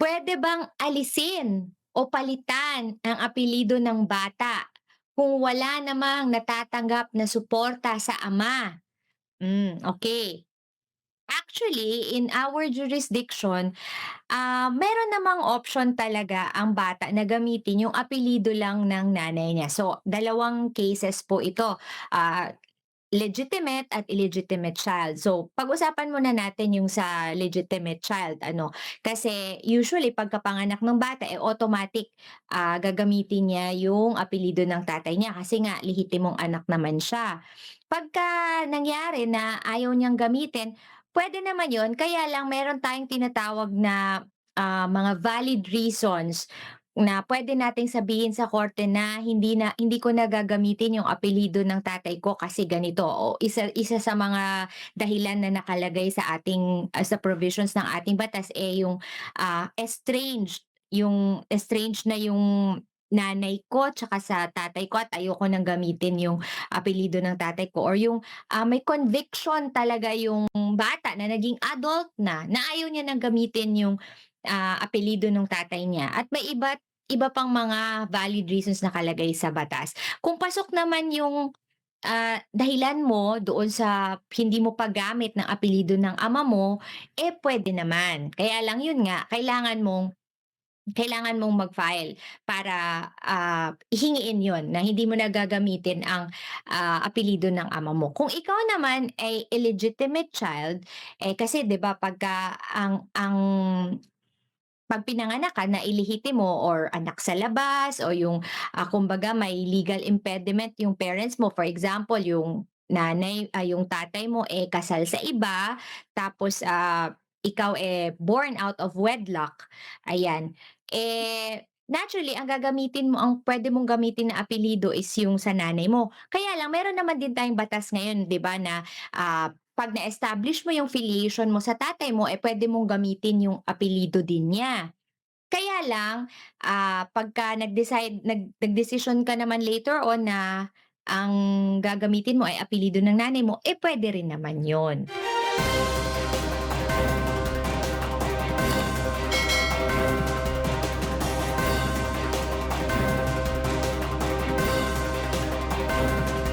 Puwede bang alisin o palitan ang apelyido ng bata kung wala namang natatanggap na suporta sa ama? Okay. Actually, in our jurisdiction, meron namang option talaga ang bata na gamitin yung apelyido lang ng nanay niya. So, dalawang cases po ito, ah, legitimate at illegitimate child. So, pag-usapan muna natin yung sa legitimate child ano, kasi usually pagkapanganak ng bata, automatic, gagamitin niya yung apelyido ng tatay niya kasi nga lehitimong anak naman siya. Pagka nangyari na ayaw niyang gamitin, pwede naman yon, kaya lang meron tayong tinatawag na, mga valid reasons na pwede nating sabihin sa korte na hindi ko na gagamitin yung apelyido ng tatay ko kasi ganito o isa isa sa mga dahilan na nakalagay sa ating, sa provisions ng ating batas, yung, estranged na yung nanay ko tsaka sa tatay ko at ayoko nang gamitin yung apelyido ng tatay ko or yung, may conviction talaga yung bata na naging adult na ayaw niya ng gamitin yung, apelyido nung tatay niya at may iba pang mga valid reasons nakalagay sa batas. Kung pasok naman yung, dahilan mo doon sa hindi mo paggamit ng apelyido ng ama mo, puwede naman. Kaya lang yun nga, kailangan mong mag-file para, hingiin yon na hindi mo na gagamitin ang, apelyido ng ama mo. Kung ikaw naman ay illegitimate child, kasi 'di ba pagka ang 'pag pinanganak ka na ilihitimo or anak sa labas o yung, kumbaga may legal impediment yung parents mo, for example yung yung tatay mo, kasal sa iba tapos, ikaw, born out of wedlock, ayan. Naturally ang puwede mong gamitin na apelyido is yung sa nanay mo. Kaya lang meron naman din tayong batas ngayon 'di ba na, 'pag na-establish mo yung filiation mo sa tatay mo, puwede mong gamitin yung apelyido din niya. Kaya lang, pagka nagdesisyon ka naman later on na ang gagamitin mo ay apelyido ng nanay mo, puwede rin naman yun.